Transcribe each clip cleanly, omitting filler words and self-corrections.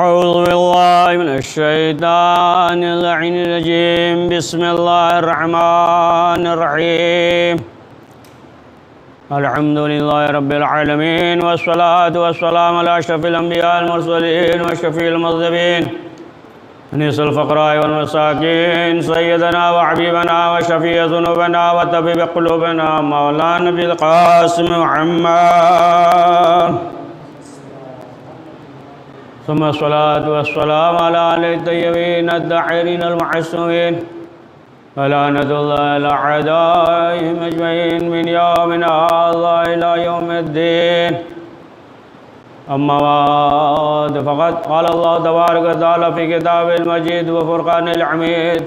أعوذ بالله من الشيطان اللعين الرجيم. بسم الله الرحمن الرحيم. الحمد لله رب العالمين، والصلاة والسلام على أشرف الأنبياء المرسلين وشفيع المذنبين أنيس الفقراء والمساكين، سيدنا وحبيبنا وشفيع ذنوبنا وطبيب قلوبنا مولانا نبي القاسم محمد، ثم الصلاة والسلام على آل الطيبين الطاهرين المعصومين، ولعنة الله على أعدائهم أجمعين من يومنا هذا إلى يوم الدين. أما بعد، فقد قال الله تبارك وتعالى في كتابه المجيد وفرقان الحميد: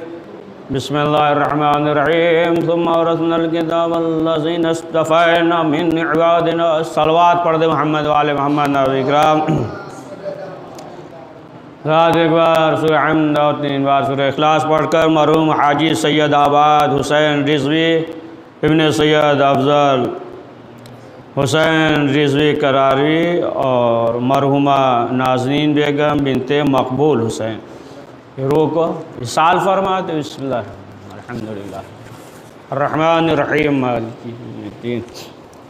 بسم الله الرحمن الرحيم. ثم أورثنا الكتاب الذين اصطفينا من عبادنا. صلوات پڑھ دے محمد وآل محمد نبی کرام. رات ایک بار سورہ حمد اور 3 بار سورہ اخلاص پڑھ کر مرحوم حاجی سید آباد حسین رضوی ابن سید افضل حسین رضوی قراروی اور مرحومہ نازنین بیگم بنت مقبول حسین روح کو اصال فرماتے. بسم اللہ الحمدللہ الرحمن الرحیم مالک یوم الدین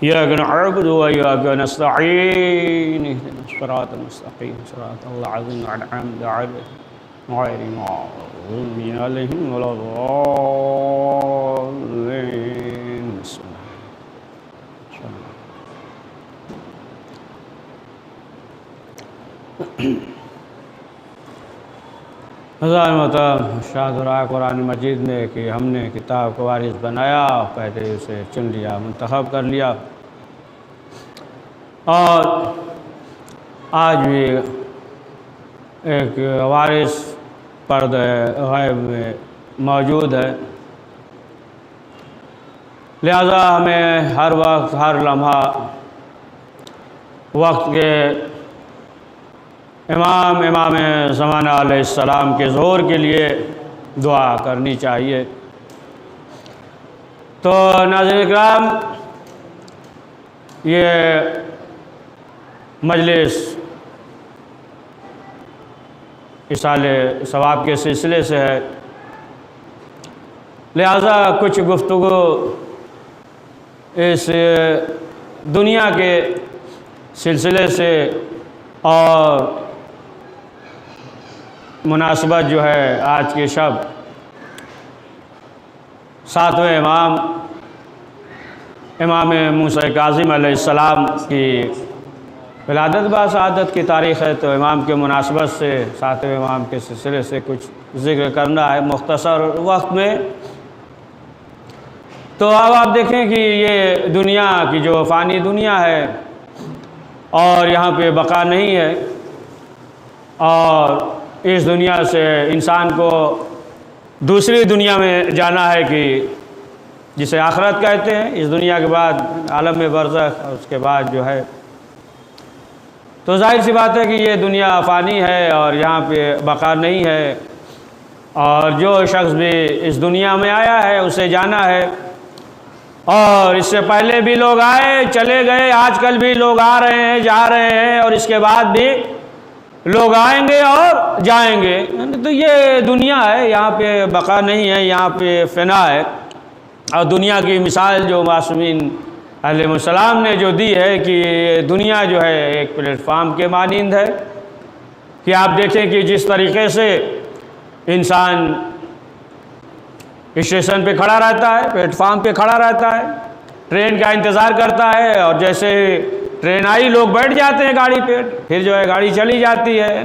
إياك نعبد وإياك نستعين اهدنا الصراط المستقيم صراط الذين أنعمت عليهم غير المغضوب عليهم ولا الضالين. بسم الله. ہزار مرتبہ ارشاد رہا قرآن مجید نے کہ ہم نے کتاب کو وارث بنایا، پہلے اسے چن لیا، منتخب کر لیا، اور آج بھی ایک وارث پردہ غیب میں موجود ہے. لہذا ہمیں ہر وقت ہر لمحہ وقت کے امام زمانہ علیہ السلام کے ظہور کے لیے دعا کرنی چاہیے. تو ناظرین کرام، یہ مجلس اصال ثواب کے سلسلے سے ہے، لہذا کچھ گفتگو اس دنیا کے سلسلے سے اور مناسبت جو ہے آج کے شب 7ویں امام موسیٰ کاظم علیہ السلام کی ولادت باسعادت کی تاریخ ہے، تو امام کے مناسبت سے 7ویں امام کے سلسلے سے کچھ ذکر کرنا ہے مختصر وقت میں. تو اب آپ دیکھیں کہ یہ دنیا کی جو فانی دنیا ہے اور یہاں پہ بقا نہیں ہے، اور اس دنیا سے انسان کو دوسری دنیا میں جانا ہے کہ جسے آخرت کہتے ہیں. اس دنیا کے بعد عالم برزخ اور اس کے بعد جو ہے، تو ظاہر سی بات ہے کہ یہ دنیا فانی ہے اور یہاں پہ بقا نہیں ہے، اور جو شخص بھی اس دنیا میں آیا ہے اسے جانا ہے. اور اس سے پہلے بھی لوگ آئے چلے گئے، آج کل بھی لوگ آ رہے ہیں جا رہے ہیں، اور اس کے بعد بھی لوگ آئیں گے اور جائیں گے. تو یہ دنیا ہے، یہاں پہ بقا نہیں ہے، یہاں پہ فنا ہے. اور دنیا کی مثال جو معصومین علیہ السلام نے جو دی ہے کہ دنیا جو ہے ایک پلیٹ فارم کے مانند ہے، کہ آپ دیکھیں کہ جس طریقے سے انسان اسٹیشن پہ کھڑا رہتا ہے، پلیٹ فارم پہ کھڑا رہتا ہے، ٹرین کا انتظار کرتا ہے، اور جیسے ٹرین آئی لوگ بیٹھ جاتے ہیں گاڑی پہ، پھر جو ہے گاڑی چلی جاتی ہے،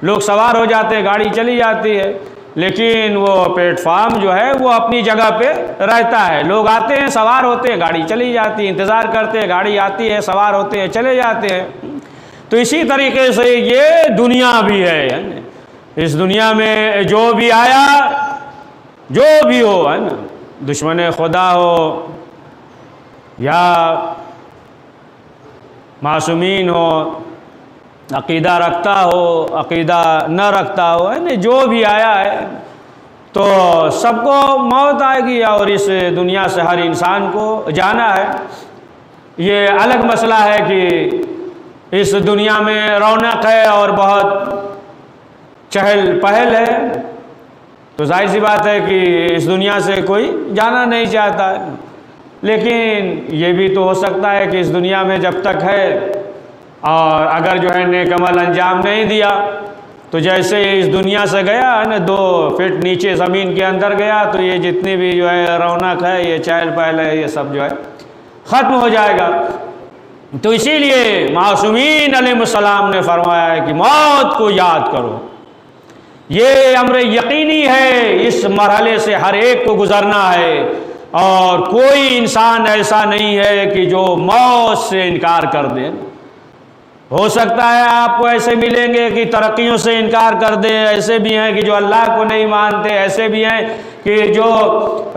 لوگ سوار ہو جاتے ہیں، گاڑی چلی جاتی ہے. لیکن وہ پلیٹ فارم جو ہے وہ اپنی جگہ پہ رہتا ہے. لوگ آتے ہیں سوار ہوتے ہیں، گاڑی چلی جاتی ہے، انتظار کرتے ہیں، گاڑی آتی ہے، سوار ہوتے ہیں، چلے جاتے ہیں. تو اسی طریقے سے یہ دنیا بھی ہے. اس دنیا میں جو بھی آیا، جو بھی ہو، ہے نا، دشمن خدا ہو یا معصومین ہو، عقیدہ رکھتا ہو عقیدہ نہ رکھتا ہو، ہے نا، جو بھی آیا ہے تو سب کو موت آئے گی، اور اس دنیا سے ہر انسان کو جانا ہے. یہ الگ مسئلہ ہے کہ اس دنیا میں رونق ہے اور بہت چہل پہل ہے، تو ظاہر سی بات ہے کہ اس دنیا سے کوئی جانا نہیں چاہتا، لیکن یہ بھی تو ہو سکتا ہے کہ اس دنیا میں جب تک ہے اور اگر جو ہے نیک عمل انجام نہیں دیا تو جیسے اس دنیا سے گیا نا 2 فٹ نیچے زمین کے اندر گیا تو یہ جتنی بھی جو ہے رونق ہے، یہ چہل پہل ہے، یہ سب جو ہے ختم ہو جائے گا۔ تو اسی لیے معصومین علیہ السلام نے فرمایا ہے کہ موت کو یاد کرو، یہ امر یقینی ہے، اس مرحلے سے ہر ایک کو گزرنا ہے، اور کوئی انسان ایسا نہیں ہے کہ جو موت سے انکار کر دے۔ ہو سکتا ہے آپ کو ایسے ملیں گے کہ ترقیوں سے انکار کر دیں، ایسے بھی ہیں کہ جو اللہ کو نہیں مانتے، ایسے بھی ہیں کہ جو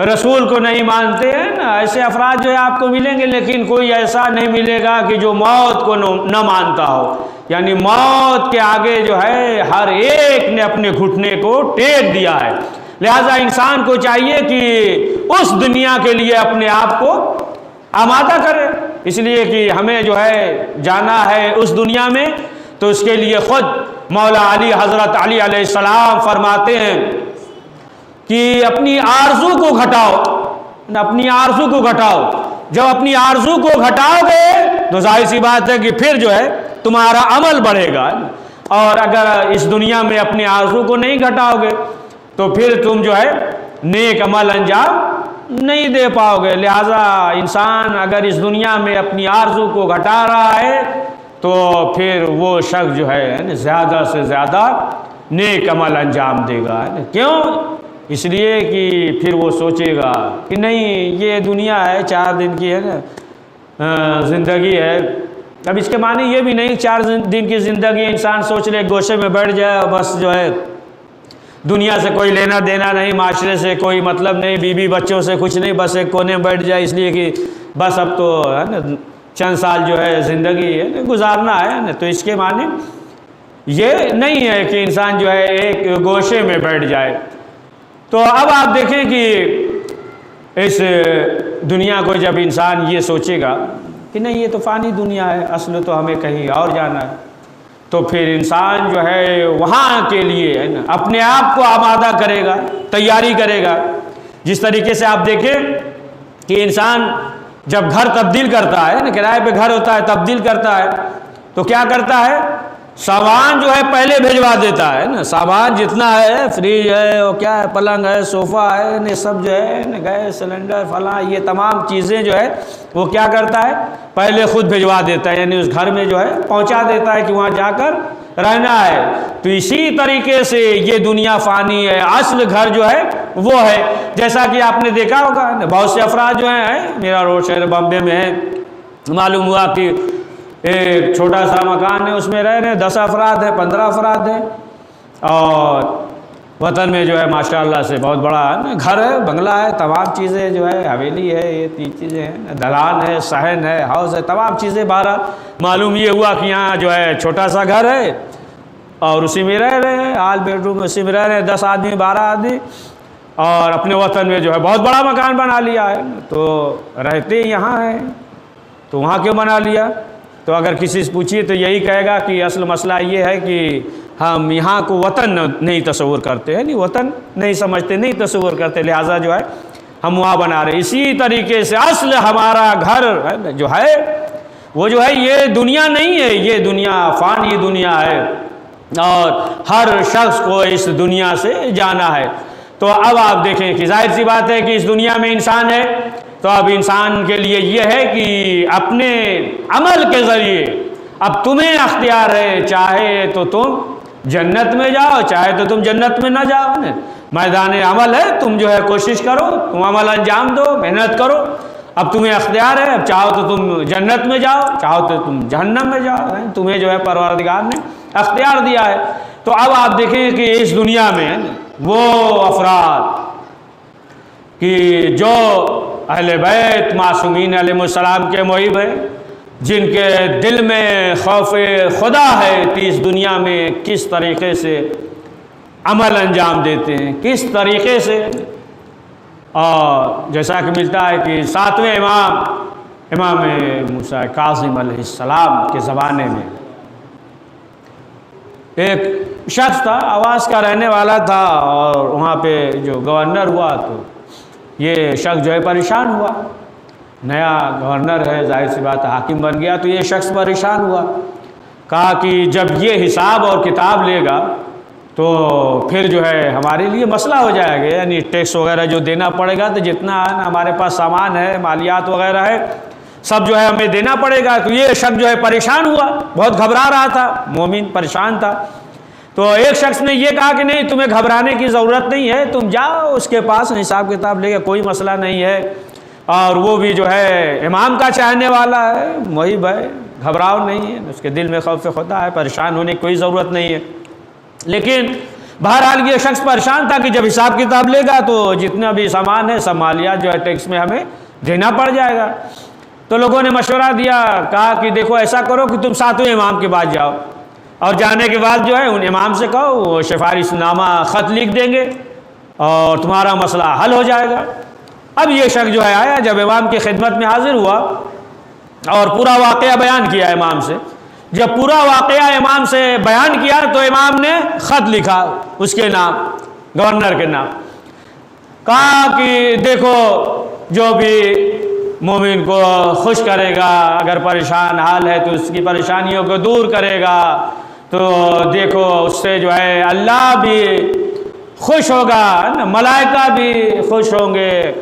رسول کو نہیں مانتے ہیں نا، ایسے افراد جو ہے آپ کو ملیں گے، لیکن کوئی ایسا نہیں ملے گا کہ جو موت کو نہ مانتا ہو۔ یعنی موت کے آگے جو ہے ہر ایک نے اپنے گھٹنے کو ٹیک دیا ہے، لہذا انسان کو چاہیے کہ اس دنیا کے لیے اپنے آپ کو آمادہ کرے، اس لیے کہ ہمیں جو ہے جانا ہے اس دنیا میں، تو اس کے لیے خود مولا علی حضرت علی علیہ السلام فرماتے ہیں کہ اپنی آرزو کو گھٹاؤ، اپنی آرزو کو گھٹاؤ۔ جب اپنی آرزو کو گھٹاؤ گے تو ظاہر سی بات ہے کہ پھر جو ہے تمہارا عمل بڑھے گا، اور اگر اس دنیا میں اپنی آرزو کو نہیں گھٹاؤ گے تو پھر تم جو ہے نیک عمل انجام نہیں دے پاؤ گے۔ لہذا انسان اگر اس دنیا میں اپنی آرزو کو گھٹا رہا ہے تو پھر وہ شخص جو ہے زیادہ سے زیادہ نیک عمل انجام دے گا۔ کیوں؟ اس لیے کہ پھر وہ سوچے گا کہ نہیں، یہ دنیا ہے 4 دن کی ہے نا زندگی ہے۔ اب اس کے معنی یہ بھی نہیں 4 دن کی زندگی انسان سوچ لے گوشے میں بیٹھ جائے اور بس جو ہے دنیا سے کوئی لینا دینا نہیں، معاشرے سے کوئی مطلب نہیں، بیوی بچوں سے کچھ نہیں، بس ایک کونے میں بیٹھ جائے اس لیے کہ بس اب تو ہے نا چند سال جو ہے زندگی ہے گزارنا ہے نا۔ تو اس کے معنی یہ نہیں ہے کہ انسان جو ہے ایک گوشے میں بیٹھ جائے۔ تو اب آپ دیکھیں کہ اس دنیا کو جب انسان یہ سوچے گا کہ نہیں یہ تو فانی دنیا ہے، اصل تو ہمیں کہیں اور جانا ہے، تو پھر انسان جو ہے وہاں کے لیے ہے نا اپنے آپ کو آمادہ کرے گا، تیاری کرے گا۔ جس طریقے سے آپ دیکھیں کہ انسان جب گھر تبدیل کرتا ہے نا، کرائے پہ گھر ہوتا ہے تبدیل کرتا ہے تو کیا کرتا ہے، سامان جو ہے پہلے بھیجوا دیتا ہے نا، سامان جتنا ہے، فریج ہے اور کیا ہے، پلنگ ہے، صوفہ ہے نا، سب جو ہے نا گیس سلنڈر فلاں، یہ تمام چیزیں جو ہے وہ کیا کرتا ہے پہلے خود بھیجوا دیتا ہے، یعنی اس گھر میں جو ہے پہنچا دیتا ہے کہ وہاں جا کر رہنا ہے۔ تو اسی طریقے سے یہ دنیا فانی ہے، اصل گھر جو ہے وہ ہے۔ جیسا کہ آپ نے دیکھا ہوگا بہت سے افراد جو ہیں، میرا روڈ شہر بامبے میں ہے، معلوم ہوا کہ ایک چھوٹا سا مکان ہے، اس میں رہ رہے 10 افراد ہیں، 15 افراد ہیں، اور وطن میں جو ہے ماشاءاللہ سے بہت بڑا گھر ہے، بنگلہ ہے، تمام چیزیں جو ہے، حویلی ہے، یہ 3 چیزیں ہیں، دلان ہے، صحن ہے، ہاؤس ہے، تمام چیزیں بہرحال معلوم یہ ہوا کہ یہاں جو ہے چھوٹا سا گھر ہے اور اسی میں رہ رہے ہیں، ہال بیڈ روم اسی میں رہ رہے ہیں، 10 آدمی 12 آدمی، اور اپنے وطن میں جو ہے بہت بڑا مکان بنا لیا ہے، تو رہتے یہاں ہیں تو وہاں کیوں بنا لیا؟ تو اگر کسی سے پوچھیے تو یہی کہے گا کہ اصل مسئلہ یہ ہے کہ ہم یہاں کو وطن نہیں تصور کرتے ہیں، نہیں وطن نہیں سمجھتے، نہیں تصور کرتے، لہٰذا جو ہے ہم وہاں بنا رہے۔ اسی طریقے سے اصل ہمارا گھر جو ہے وہ جو ہے یہ دنیا نہیں ہے، یہ دنیا فانی دنیا ہے، اور ہر شخص کو اس دنیا سے جانا ہے۔ تو اب آپ دیکھیں کہ ظاہر سی بات ہے کہ اس دنیا میں انسان ہے، تو اب انسان کے لیے یہ ہے کہ اپنے عمل کے ذریعے اب تمہیں اختیار ہے، چاہے تو تم جنت میں جاؤ، چاہے تو تم جنت میں نہ جاؤ، میدان عمل ہے، تم جو ہے کوشش کرو، تم عمل انجام دو، محنت کرو، اب تمہیں اختیار ہے، اب چاہو تو تم جنت میں جاؤ، چاہو تو تم جہنم میں جاؤ، تمہیں جو ہے پروردگار نے اختیار دیا ہے۔ تو اب آپ دیکھیں کہ اس دنیا میں وہ افراد کہ جو اہل بیت معصومین علیہ السلام کے محب ہیں، جن کے دل میں خوف خدا ہے، کہ اس دنیا میں کس طریقے سے عمل انجام دیتے ہیں، کس طریقے سے، اور جیسا کہ ملتا ہے کہ 7ویں امام موسیٰ کاظم علیہ السلام کے زمانے میں ایک شخص تھا، آواز کا رہنے والا تھا، اور وہاں پہ جو گورنر ہوا تو یہ شخص جو ہے پریشان ہوا، نیا گورنر ہے، ظاہر سی بات حاکم بن گیا، تو یہ شخص پریشان ہوا، کہا کہ جب یہ حساب اور کتاب لے گا تو پھر جو ہے ہمارے لیے مسئلہ ہو جائے گا، یعنی ٹیکس وغیرہ جو دینا پڑے گا، تو جتنا ہے نا ہمارے پاس سامان ہے، مالیات وغیرہ ہے، سب جو ہے ہمیں دینا پڑے گا۔ تو یہ شخص جو ہے پریشان ہوا، بہت گھبرا رہا تھا، مومن پریشان تھا۔ تو ایک شخص نے یہ کہا کہ نہیں، تمہیں گھبرانے کی ضرورت نہیں ہے، تم جاؤ اس کے پاس حساب کتاب لے کے، کوئی مسئلہ نہیں ہے، اور وہ بھی جو ہے امام کا چاہنے والا ہے، وہی بھائی گھبراؤ نہیں ہے، اس کے دل میں خوف خدا ہے، پریشان ہونے کی کوئی ضرورت نہیں ہے۔ لیکن بہرحال یہ شخص پریشان تھا کہ جب حساب کتاب لے گا تو جتنا بھی سامان ہے سب مالیات جو ہے ٹیکس میں ہمیں دینا پڑ جائے گا۔ تو لوگوں نے مشورہ دیا، کہا کہ دیکھو ایسا کرو کہ تم ساتویں امام کے پاس جاؤ، اور جانے کے بعد جو ہے ان امام سے کہو، وہ سفارش نامہ خط لکھ دیں گے اور تمہارا مسئلہ حل ہو جائے گا۔ اب یہ شخص جو ہے آیا، جب امام کی خدمت میں حاضر ہوا اور پورا واقعہ بیان کیا امام سے، جب پورا واقعہ امام سے بیان کیا تو امام نے خط لکھا اس کے نام، گورنر کے نام، کہا کہ دیکھو جو بھی مومن کو خوش کرے گا، اگر پریشان حال ہے تو اس کی پریشانیوں کو دور کرے گا، تو دیکھو اس سے جو ہے اللہ بھی خوش ہوگا، ملائکہ بھی خوش ہوں گے،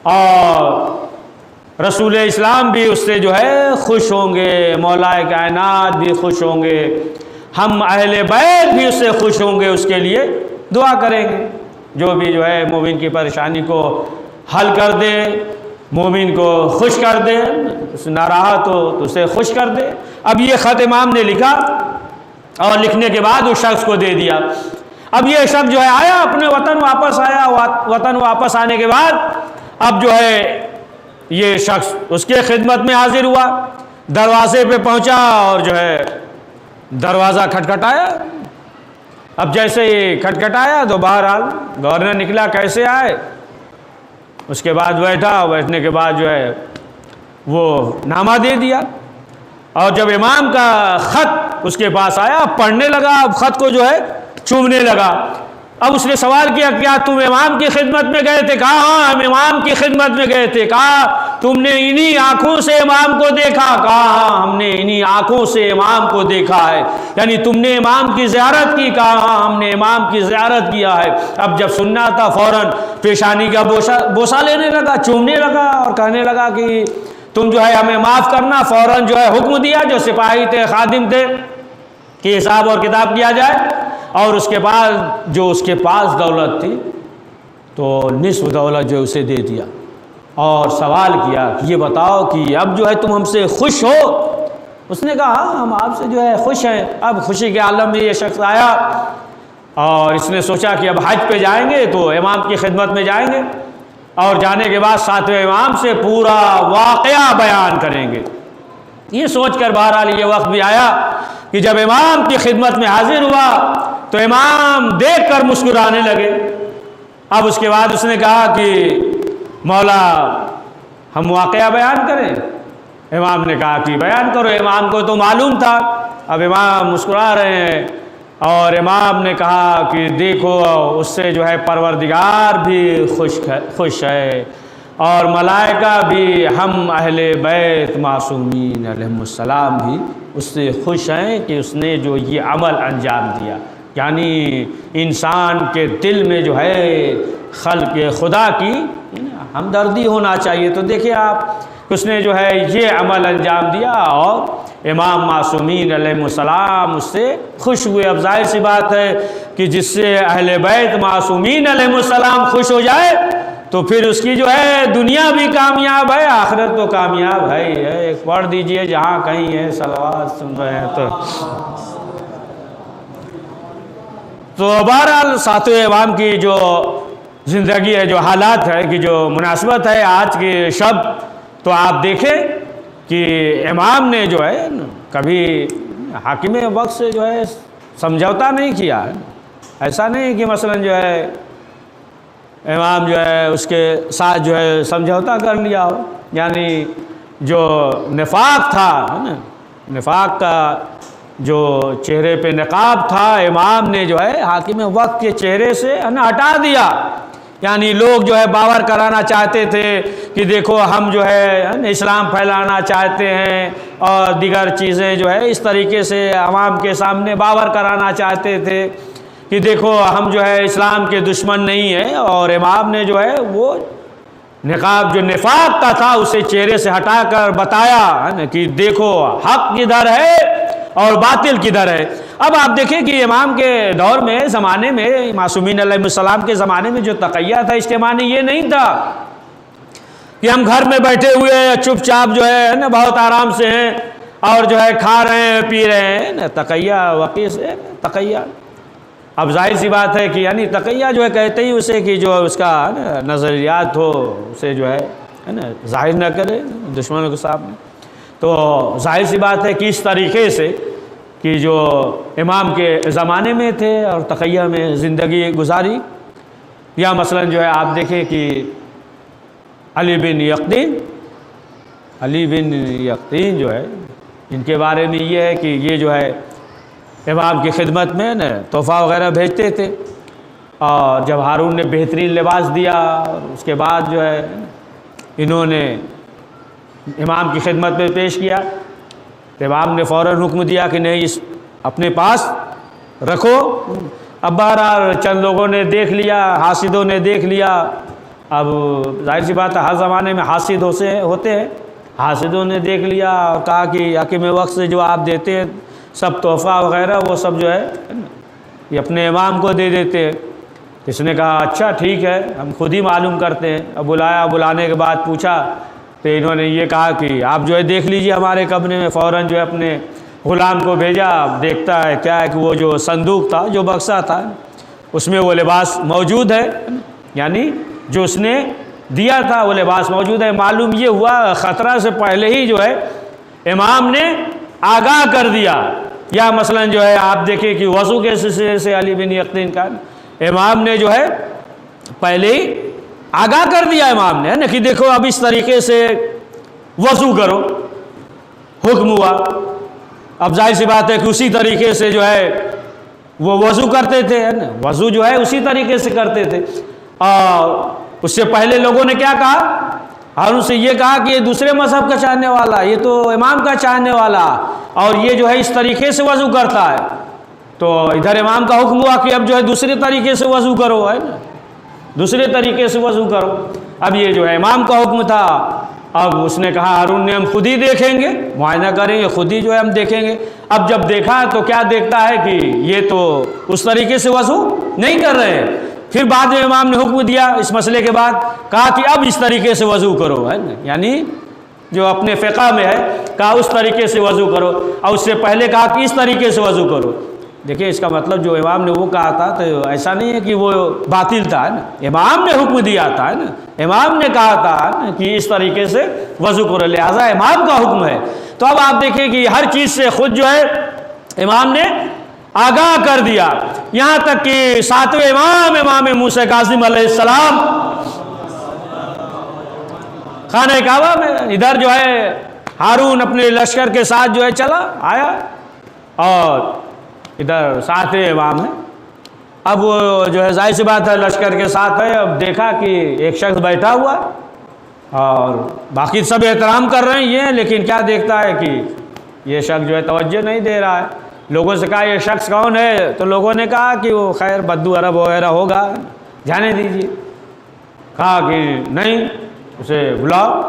اور رسول اسلام بھی اس سے جو ہے خوش ہوں گے، مولا کائنات بھی خوش ہوں گے، ہم اہل بیت بھی اس سے خوش ہوں گے، اس کے لیے دعا کریں گے، جو بھی جو ہے مومن کی پریشانی کو حل کر دے، مومن کو خوش کر دے، ناراحت ہو تو اسے خوش کر دے۔ اب یہ خط امام نے لکھا اور لکھنے کے بعد اس شخص کو دے دیا۔ اب یہ شخص جو ہے آیا، اپنے وطن واپس آیا، وطن واپس آنے کے بعد اب جو ہے یہ شخص اس کے خدمت میں حاضر ہوا، دروازے پہ پہنچا اور جو ہے دروازہ کھٹکھٹایا۔ اب جیسے ہی کھٹکھٹایا تو بہرحال گورنر نکلا، کیسے آئے، اس کے بعد بیٹھا، بیٹھنے کے بعد جو ہے وہ نامہ دے دیا، اور جب امام کا خط اس کے پاس آیا، پڑھنے لگا، اب خط کو جو ہے چومنے لگا۔ اب اس نے سوال کیا، کیا تم امام کی خدمت میں گئے تھے؟ کہا ہاں ہم امام کی خدمت میں گئے تھے۔ کہا تم نے انہی آنکھوں سے امام کو دیکھا؟ کہا ہاں ہم نے انہی آنکھوں سے امام کو دیکھا ہے۔ یعنی تم نے امام کی زیارت کی؟ کہا ہاں ہم نے امام کی زیارت کیا ہے۔ اب جب سننا تھا فوراً پیشانی کا بوسہ لینے لگا، چومنے لگا، اور کہنے لگا کہ تم جو ہے ہمیں معاف کرنا۔ فوراً جو ہے حکم دیا جو سپاہی تھے، خادم تھے، کہ حساب اور کتاب کیا جائے، اور اس کے بعد جو اس کے پاس دولت تھی تو نصف دولت جو اسے دے دیا، اور سوال کیا کہ یہ بتاؤ کہ اب جو ہے تم ہم سے خوش ہو؟ اس نے کہا ہاں ہم آپ سے جو ہے خوش ہیں۔ اب خوشی کے عالم میں یہ شخص آیا اور اس نے سوچا کہ اب حج پہ جائیں گے تو امام کی خدمت میں جائیں گے، اور جانے کے بعد ساتویں امام سے پورا واقعہ بیان کریں گے۔ یہ سوچ کر بہرحال یہ وقت بھی آیا کہ جب امام کی خدمت میں حاضر ہوا تو امام دیکھ کر مسکرانے لگے۔ اب اس کے بعد اس نے کہا کہ مولا ہم واقعہ بیان کریں؟ امام نے کہا کہ بیان کرو۔ امام کو تو معلوم تھا، اب امام مسکرا رہے ہیں، اور امام نے کہا کہ دیکھو اس سے جو ہے پروردگار بھی خوش ہے، اور ملائکہ بھی، ہم اہل بیت معصومین علیہم السلام بھی اس سے خوش ہیں کہ اس نے جو یہ عمل انجام دیا۔ یعنی انسان کے دل میں جو ہے خلق خدا کی ہمدردی ہونا چاہیے۔ تو دیکھیں آپ، اس نے جو ہے یہ عمل انجام دیا، اور امام معصومین علیہ السلام اس سے خوش ہوئے۔ اب ظاہر سی بات ہے کہ جس سے اہل بیت معصومین علیہ السلام خوش ہو جائے تو پھر اس کی جو ہے دنیا بھی کامیاب ہے، آخرت تو کامیاب ہے ہی ہے۔ ایک پڑھ دیجئے جہاں کہیں ہے، صلوات سن رہے ہیں تو بہرحال ساتویں امام کی جو زندگی ہے، جو حالات ہے، کہ جو مناسبت ہے آج کے شب، تو آپ دیکھیں کہ امام نے جو ہے کبھی حاکم وقت سے جو ہے سمجھوتا نہیں کیا ہے۔ ایسا نہیں کہ مثلا جو ہے امام جو ہے اس کے ساتھ جو ہے سمجھوتا کر لیا ہو، یعنی جو نفاق تھا، نفاق کا جو چہرے پہ نقاب تھا امام نے جو ہے حاکم وقت کے چہرے سے ہٹا دیا. یعنی لوگ جو ہے باور کرانا چاہتے تھے کہ دیکھو ہم جو ہے اسلام پھیلانا چاہتے ہیں اور دیگر چیزیں جو ہے اس طریقے سے عوام کے سامنے باور کرانا چاہتے تھے کہ دیکھو ہم جو ہے اسلام کے دشمن نہیں ہیں. اور امام نے جو ہے وہ نقاب جو نفاق کا تھا اسے چہرے سے ہٹا کر بتایا کہ دیکھو حق کدھر ہے اور باطل کدھر ہے. اب آپ دیکھیں کہ امام کے دور میں زمانے میں معصومین علیہ السلام کے زمانے میں جو تقیہ تھا اس کے معنی یہ نہیں تھا کہ ہم گھر میں بیٹھے ہوئے چپ چاپ جو ہے نا بہت آرام سے ہیں اور جو ہے کھا رہے ہیں پی رہے ہیں نا. تقیہ واقعی سے تقیہ اب ظاہر سی بات ہے کہ یعنی تقیہ جو ہے کہتے ہی اسے کہ جو اس کا نظریات ہو اسے جو ہے نا ظاہر نہ کرے دشمنوں کے سامنے. تو ظاہر سی بات ہے کہ اس طریقے سے کہ جو امام کے زمانے میں تھے اور تقیہ میں زندگی گزاری. یا مثلا جو ہے آپ دیکھیں کہ علی بن یقطین جو ہے ان کے بارے میں یہ ہے کہ یہ جو ہے امام کی خدمت میں نا تحفہ وغیرہ بھیجتے تھے. اور جب ہارون نے بہترین لباس دیا اور اس کے بعد جو ہے انہوں نے امام کی خدمت میں پیش کیا تو امام نے فوراً حکم دیا کہ نہیں اس اپنے پاس رکھو. اب بہرحال چند لوگوں نے دیکھ لیا, حاسدوں نے دیکھ لیا. اب ظاہر سی بات ہے ہر زمانے میں حاسد ہوتے ہیں. حاسدوں نے دیکھ لیا اور کہا کہ حاکم وقت سے جو آپ دیتے ہیں سب تحفہ وغیرہ وہ سب جو ہے یہ اپنے امام کو دے دیتے ہیں. اس نے کہا اچھا ٹھیک ہے ہم خود ہی معلوم کرتے ہیں. اب بلانے کے بعد پوچھا تو انہوں نے یہ کہا کہ آپ جو ہے دیکھ لیجئے ہمارے کمرے میں. فوراً جو ہے اپنے غلام کو بھیجا. دیکھتا ہے کیا ہے کہ وہ جو صندوق تھا جو بکسہ تھا اس میں وہ لباس موجود ہے, یعنی جو اس نے دیا تھا وہ لباس موجود ہے. معلوم یہ ہوا خطرہ سے پہلے ہی جو ہے امام نے آگاہ کر دیا. یا مثلا جو ہے آپ دیکھیں کہ وضو کے سلسلے سے علی بن یقطین کا امام نے جو ہے پہلے ہی آگاہ کر دیا امام نے نا کہ دیکھو اب اس طریقے سے وضو کرو, حکم ہوا. اب ظاہر سی بات ہے کہ اسی طریقے سے جو ہے وہ وضو کرتے تھے نا, وضو جو ہے اسی طریقے سے کرتے تھے. اور اس سے پہلے لوگوں نے کیا کہا, ہارون سے یہ کہا کہ یہ دوسرے مذہب کا چاہنے والا, یہ تو امام کا چاہنے والا, اور یہ جو ہے اس طریقے سے وضو کرتا ہے. تو ادھر امام کا حکم ہوا کہ اب جو ہے دوسرے طریقے سے وضو کرو, ہے نا, دوسرے طریقے سے وضو کرو. اب یہ جو ہے امام کا حکم تھا. اب اس نے کہا ہارون نے ہم خود ہی دیکھیں گے, معائنہ کریں گے, خود ہی جو ہے ہم دیکھیں گے. اب جب دیکھا تو کیا دیکھتا ہے کہ یہ تو اس طریقے سے وضو نہیں کر رہے ہیں. پھر بعد میں امام نے حکم دیا اس مسئلے کے بعد, کہا کہ اب اس طریقے سے وضو کرو, ہے نا, یعنی جو اپنے فقہ میں ہے کہا اس طریقے سے وضو کرو, اور اس سے پہلے کہا کہ اس طریقے سے وضو کرو. دیکھیں اس کا مطلب جو امام نے وہ کہا تھا تو ایسا نہیں ہے کہ وہ باطل تھا, ہے نا, امام نے حکم دیا تھا, ہے نا, امام نے کہا تھا کہ اس طریقے سے وضو کرو, لہٰذا امام کا حکم ہے. تو اب آپ دیکھیں کہ ہر چیز سے خود جو ہے امام نے آگاہ کر دیا. یہاں تک کہ ساتویں امام موسیٰ کاظم علیہ السلام خانہ کعبہ میں ادھر جو ہے ہارون اپنے لشکر کے ساتھ جو ہے چلا آیا, اور ادھر ساتویں امام ہے. اب وہ جو ہے ظاہر سی بات ہے لشکر کے ساتھ ہے. اب دیکھا کہ ایک شخص بیٹھا ہوا اور باقی سب احترام کر رہے ہیں یہ, لیکن کیا دیکھتا ہے کہ یہ شخص جو ہے توجہ نہیں دے رہا ہے. لوگوں سے کہا یہ شخص کون ہے, تو لوگوں نے کہا کہ وہ خیر بدو عرب وغیرہ ہوگا, جانے دیجیے. کہا کہ نہیں اسے بلاؤ.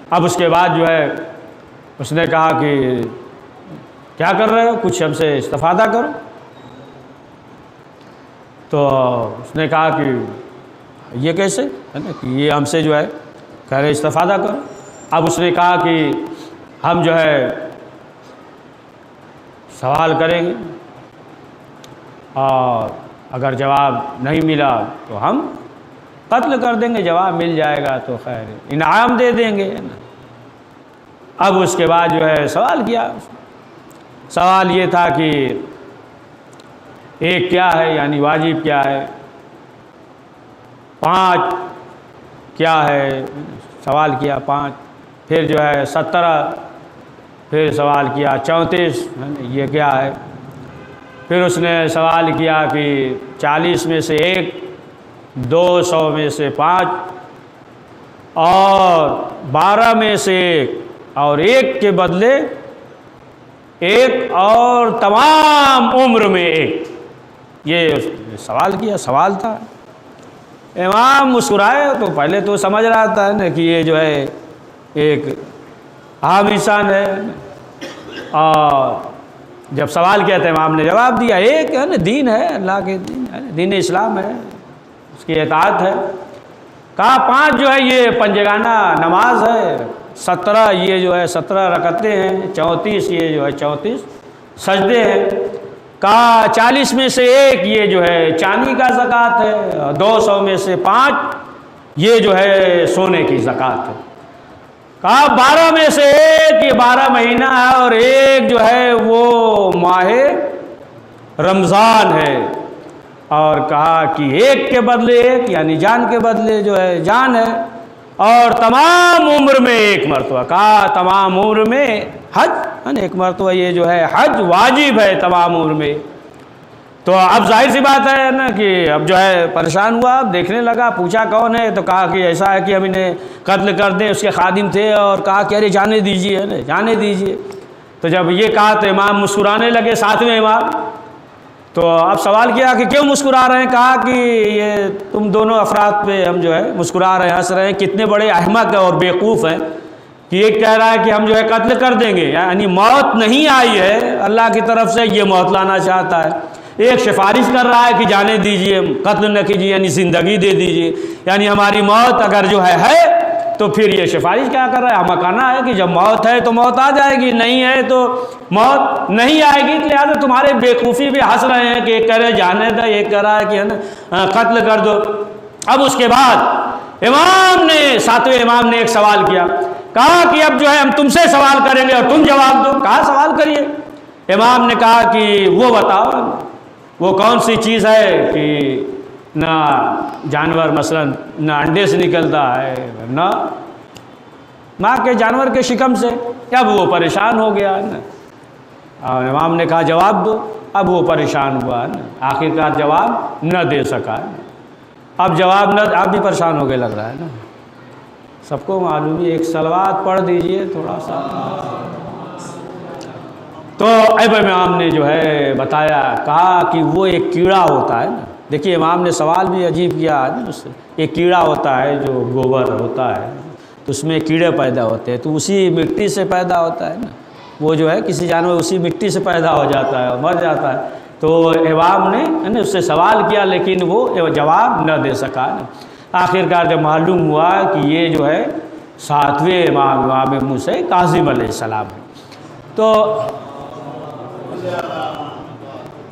اب اس کے بعد جو ہے اس نے کہا کہ کیا کر رہے ہو, کچھ ہم سے استفادہ کرو. تو اس نے کہا کہ یہ کیسے, ہے نا, کہ یہ ہم سے جو ہے کہہ رہے استفادہ کرو. اب اس نے کہا کہ ہم جو ہے سوال کریں گے اور اگر جواب نہیں ملا تو ہم قتل کر دیں گے, جواب مل جائے گا تو خیر انعام دے دیں گے, ہے نا. اب اس کے بعد جو ہے سوال کیا. سوال یہ تھا کہ ایک کیا ہے, یعنی واجب کیا ہے, 5 کیا ہے, سوال کیا 5. پھر جو ہے 17 پھر سوال کیا 34 یہ کیا ہے؟ پھر اس نے سوال کیا کہ 40 میں سے 1، 200 میں سے 5 اور 12 میں سے 1 اور 1 کے بدلے 1 اور تمام عمر میں 1۔ یہ سوال کیا، سوال تھا۔ امام مسکرائے، تو پہلے تو سمجھ رہا تھا نا کہ یہ جو ہے ایک عام انسان ہے، اور جب سوال کیا تو امام نے جواب دیا، ایک ہے نا دین ہے، اللہ کے دین ہے، دین اسلام ہے، اس کی اطاعت ہے۔ کہا 5 جو ہے یہ پنجگانہ نماز ہے، 17 یہ جو ہے 17 رکعتیں ہیں، 34 یہ جو ہے 34 سجدے ہیں۔ کہا 40 میں سے 1 یہ جو ہے چاندی کا زکوٰۃ ہے، اور 200 میں سے 5 یہ جو ہے سونے کی زکوٰۃ ہے۔ کہا 12 میں سے 1 یہ 12 مہینہ ہے، اور 1 جو ہے وہ ماہ رمضان ہے۔ اور کہا کہ 1 کے بدلے 1 یعنی جان کے بدلے جو ہے جان ہے، اور تمام عمر میں 1 مرتبہ۔ کہا تمام عمر میں حج، 1 مرتبہ یہ جو ہے حج واجب ہے تمام عمر میں۔ تو اب ظاہر سی بات ہے نا کہ اب جو ہے پریشان ہوا، اب دیکھنے لگا، پوچھا کون ہے، تو کہا کہ ایسا ہے کہ ہم انہیں قتل کر دیں، اس کے خادم تھے، اور کہا کہ ارے جانے دیجیے نا، جانے دیجیے۔ تو جب یہ کہا تو امام مسکرانے لگے، 7ویں امام۔ تو اب سوال کیا کہ کیوں مسکرا رہے ہیں؟ کہا کہ یہ تم دونوں افراد پہ ہم جو ہے مسکرا رہے ہیں، ہنس رہے ہیں، کتنے بڑے احمق اور بیوقوف ہیں کہ ایک کہہ رہا ہے کہ ہم جو ہے قتل کر دیں گے، یعنی موت نہیں آئی ہے، اللہ کی طرف سے یہ موت لانا چاہتا ہے۔ ایک سفارش کر رہا ہے کہ جانے دیجئے، قتل نہ کیجیے، یعنی زندگی دے دیجئے، یعنی ہماری موت اگر جو ہے تو پھر یہ سفارش کیا کر رہا ہے؟ حمقانہ ہے کہ جب موت ہے تو موت آ جائے گی، نہیں ہے تو موت نہیں آئے گی، لہٰذا تمہارے بیوقوفی بھی ہنس رہے ہیں کہ ایک کہہ رہے جانے دو، ایک کہہ رہا ہے کہ قتل کر دو۔ اب اس کے بعد امام نے 7ویں امام نے ایک سوال کیا، کہا کہ اب جو ہے ہم تم سے سوال کریں گے اور تم جواب دو۔ کہا سوال کریے۔ امام نے کہا کہ وہ بتاؤ وہ کون سی چیز ہے کہ نہ جانور مثلا نہ انڈے سے نکلتا ہے نہ ماں کے جانور کے شکم سے۔ اب وہ پریشان ہو گیا نا، اور امام نے کہا جواب دو۔ اب وہ پریشان ہوا نا، آخرکار جواب نہ دے سکا۔ اب جواب نہ، آپ بھی پریشان ہو گئے لگ رہا ہے نا، سب کو معلوم ہے۔ ایک صلوات پڑھ دیجئے تھوڑا سا۔ تو اب امام نے جو ہے بتایا، کہا کہ وہ ایک کیڑا ہوتا ہے نا، دیکھیے امام نے سوال بھی عجیب کیا ہے نا، اس سے ایک کیڑا ہوتا ہے جو گوبر ہوتا ہے تو اس میں کیڑے پیدا ہوتے ہیں، تو اسی مٹی سے پیدا ہوتا ہے نا، وہ جو ہے کسی جانور اسی مٹی سے پیدا ہو جاتا ہے اور مر جاتا ہے۔ تو امام نے اس سے سوال کیا لیکن وہ جواب نہ دے سکا نا۔ آخرکار جب معلوم ہوا کہ یہ جو ہے 7ویں امام موسیٰ کاظم علیہ السلام ہے،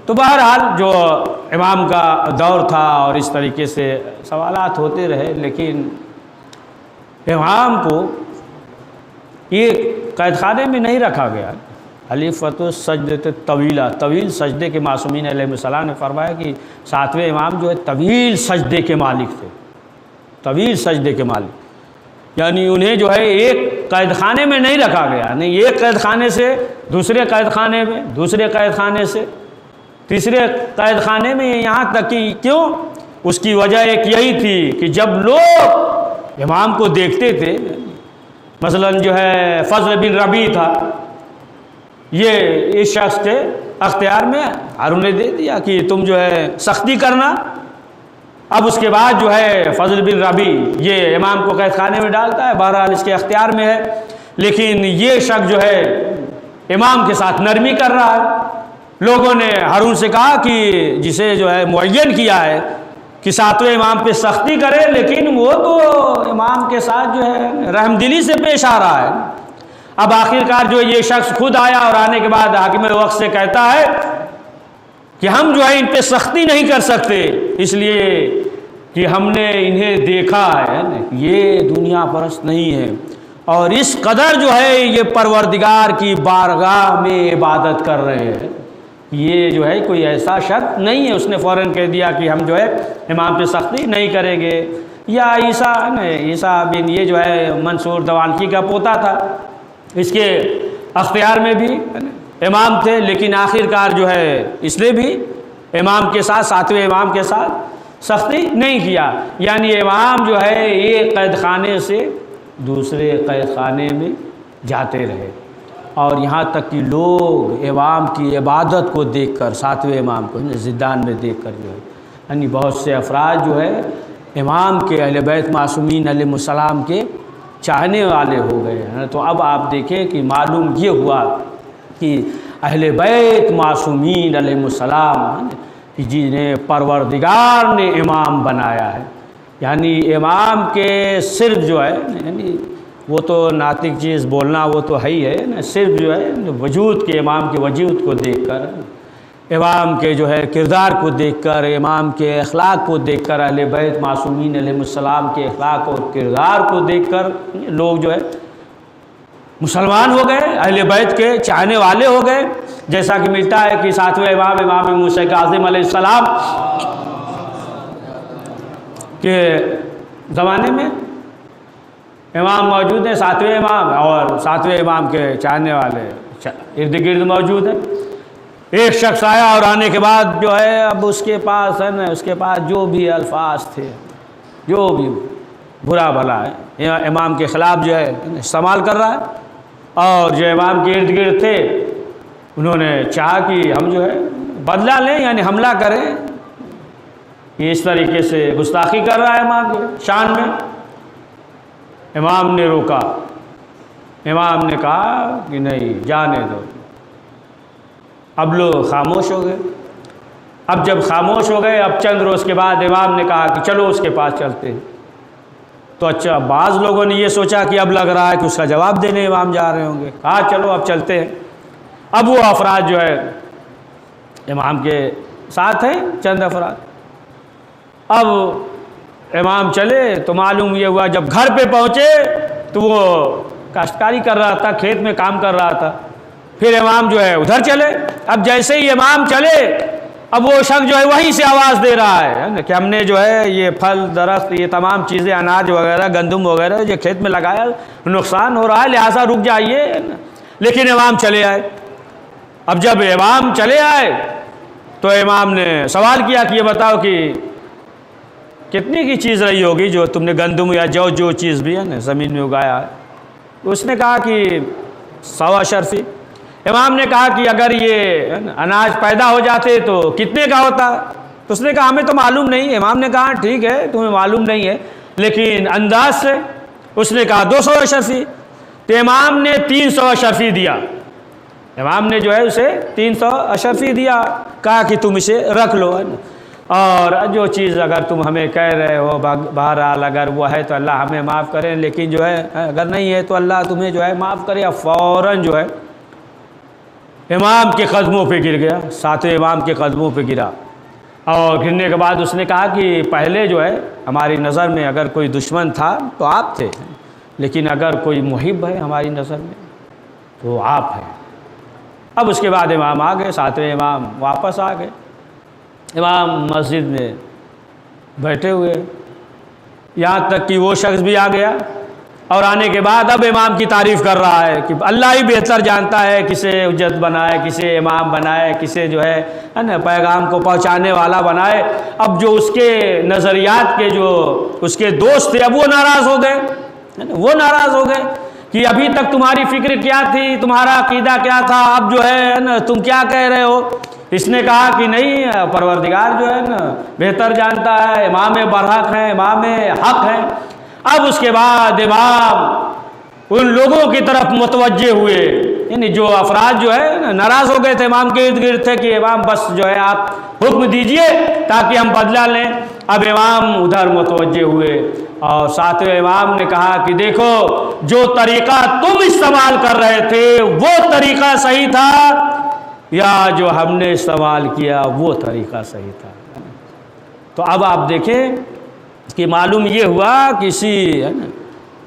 تو بہرحال جو امام کا دور تھا اور اس طریقے سے سوالات ہوتے رہے، لیکن امام کو یہ قید خانے میں نہیں رکھا گیا۔ حلیفۃ السجدۃ طویلہ، طویل سجدے کے معصومین علیہ السلام نے فرمایا کہ 7ویں امام جو ہے طویل سجدے کے مالک تھے، طویل سجدے کے مالک، یعنی انہیں جو ہے ایک قید خانے میں نہیں رکھا گیا، نہیں ایک قید خانے سے دوسرے قید خانے میں، دوسرے قید خانے سے تیسرے قید خانے میں، یہاں تک کہ کیوں؟ اس کی وجہ ایک یہی تھی کہ جب لوگ امام کو دیکھتے تھے، مثلا جو ہے فضل بن ربیع تھا، یہ اس شخص کے اختیار میں ہارون نے دے دیا کہ تم جو ہے سختی کرنا۔ اب اس کے بعد جو ہے فضل بن ربیع یہ امام کو قید خانے میں ڈالتا ہے، بہرحال اس کے اختیار میں ہے، لیکن یہ شخص جو ہے امام کے ساتھ نرمی کر رہا ہے۔ لوگوں نے ہارون سے کہا کہ جسے جو ہے معین کیا ہے کہ 7ویں امام پہ سختی کرے، لیکن وہ تو امام کے ساتھ جو ہے رحم دلی سے پیش آ رہا ہے۔ اب آخرکار جو یہ شخص خود آیا اور آنے کے بعد حاکم وقت سے کہتا ہے کہ ہم جو ہے ان پہ سختی نہیں کر سکتے، اس لیے کہ ہم نے انہیں دیکھا ہے یہ دنیا پرست نہیں ہے، اور اس قدر جو ہے یہ پروردگار کی بارگاہ میں عبادت کر رہے ہیں، یہ جو ہے کوئی ایسا شرط نہیں ہے۔ اس نے فوراً کہہ دیا کہ ہم جو ہے امام پہ سختی نہیں کریں گے۔ یا عیسیٰ بن یہ جو ہے منصور دوانکی کا پوتا تھا، اس کے اختیار میں بھی امام تھے، لیکن آخر کار جو ہے اس نے بھی امام کے ساتھ، ساتویں امام کے ساتھ سختی نہیں کیا، یعنی امام جو ہے ایک قید خانے سے دوسرے قید خانے میں جاتے رہے، اور یہاں تک کہ لوگ امام کی عبادت کو دیکھ کر، ساتویں امام کو زندان میں دیکھ کر جو ہے، یعنی بہت سے افراد جو ہے امام کے، اہل بیت معصومین علیہ السلام کے چاہنے والے ہو گئے ہیں۔ تو اب آپ دیکھیں کہ معلوم یہ ہوا کہ اہل بیت معصومین علیہ السلام کہ جنہیں پروردگار نے امام بنایا ہے، یعنی امام کے صرف جو ہے، یعنی وہ تو ناطق چیز بولنا وہ تو ہے ہی ہے نا، صرف جو ہے وجود کے، امام کے وجود کو دیکھ کر، امام کے جو ہے کردار کو دیکھ کر، امام کے اخلاق کو دیکھ کر، اہل بیت معصومین علیہ السلام کے اخلاق اور کردار کو دیکھ کر لوگ جو ہے مسلمان ہو گئے، اہل بیت کے چاہنے والے ہو گئے، جیسا کہ ملتا ہے کہ ساتویں امام موسیٰ کاظم علیہ السلام کے زمانے میں امام موجود ہیں، ساتویں امام، اور ساتویں امام کے چاہنے والے ارد گرد موجود ہیں۔ ایک شخص آیا اور آنے کے بعد جو ہے اب اس کے پاس ہے نا، اس کے پاس جو بھی الفاظ تھے، جو بھی برا بھلا ہے امام کے خلاف جو ہے استعمال کر رہا ہے، اور جو امام کے ارد گرد تھے انہوں نے چاہا کہ ہم جو ہے بدلہ لیں، یعنی حملہ کریں، یہ اس طریقے سے گستاخی کر رہا ہے امام کے شان میں۔ امام نے روکا، امام نے کہا کہ نہیں، جانے دو۔ اب لوگ خاموش ہو گئے۔ اب جب خاموش ہو گئے، اب چند روز کے بعد امام نے کہا کہ چلو اس کے پاس چلتے ہیں۔ تو اچھا، بعض لوگوں نے یہ سوچا کہ اب لگ رہا ہے کہ اس کا جواب دینے امام جا رہے ہوں گے، کہا چلو اب چلتے ہیں۔ اب وہ افراد جو ہے امام کے ساتھ ہیں، چند افراد۔ اب امام چلے تو معلوم یہ ہوا، جب گھر پہ پہنچے تو وہ کاشتکاری کر رہا تھا، کھیت میں کام کر رہا تھا۔ پھر امام جو ہے ادھر چلے۔ اب جیسے ہی امام چلے، اب وہ شخص جو ہے وہیں سے آواز دے رہا ہے کہ ہم نے جو ہے یہ پھل درخت، یہ تمام چیزیں، اناج وغیرہ، گندم وغیرہ جو کھیت میں لگایا، نقصان ہو رہا ہے، لہٰذا رک جائیے۔ لیکن امام چلے آئے۔ اب جب امام چلے آئے تو امام نے سوال کیا کہ یہ بتاؤ کہ کتنی کی چیز رہی ہوگی جو تم نے گندم یا جو چیز بھی ہے نا زمین میں اگایا ہے؟ اس نے کہا کہ 100 اشرفی۔ امام نے کہا کہ اگر یہ اناج پیدا ہو جاتے تو کتنے کا ہوتا؟ تو اس نے کہا ہمیں تو معلوم نہیں۔ امام نے کہا ٹھیک ہے، تمہیں معلوم نہیں ہے، لیکن انداز سے۔ اس نے کہا 200 اشرفی۔ تو امام نے 300 اشرفی دیا۔ امام نے جو ہے اسے 300 اشرفی دیا، کہا کہ تم اسے رکھ لو، اور جو چیز اگر تم ہمیں کہہ رہے ہو، بہرحال اگر وہ ہے تو اللہ ہمیں معاف کرے، لیکن جو ہے اگر نہیں ہے تو اللہ تمہیں جو ہے معاف کرے۔ اب فوراً جو ہے امام کے قدموں پہ گر گیا، ساتویں امام کے قدموں پہ گرا، اور گرنے کے بعد اس نے کہا کہ پہلے جو ہے ہماری نظر میں اگر کوئی دشمن تھا تو آپ تھے، لیکن اگر کوئی محب ہے ہماری نظر میں تو آپ ہیں۔ اب اس کے بعد امام آ گئے، ساتویں امام واپس آ گئے۔ امام مسجد میں بیٹھے ہوئے، یہاں تک کہ وہ شخص بھی آ گیا، اور آنے کے بعد اب امام کی تعریف کر رہا ہے کہ اللہ ہی بہتر جانتا ہے کسے حجت بنائے، کسے امام بنائے، کسے جو ہے نا پیغام کو پہنچانے والا بنائے۔ اب جو اس کے نظریات کے جو اس کے دوست تھے، اب وہ ناراض ہو گئے، وہ ناراض ہو گئے کہ ابھی تک تمہاری فکر کیا تھی، تمہارا عقیدہ کیا تھا، اب جو ہے نا تم کیا کہہ رہے ہو؟ اس نے کہا کہ نہیں، پروردگار جو ہے نا بہتر جانتا ہے، امام برحق ہیں، امام حق ہیں۔ اب اس کے بعد امام ان لوگوں کی طرف متوجہ ہوئے، یعنی جو افراد جو ہے ناراض ہو گئے تھے، امام کے ارد گرد تھے کہ امام بس جو ہے آپ حکم دیجئے تاکہ ہم بدلہ لیں۔ اب امام ادھر متوجہ ہوئے، اور ساتویں امام نے کہا کہ دیکھو، جو طریقہ تم استعمال کر رہے تھے وہ طریقہ صحیح تھا، یا جو ہم نے استعمال کیا وہ طریقہ صحیح تھا؟ تو اب آپ دیکھیں کہ معلوم یہ ہوا کہ اسی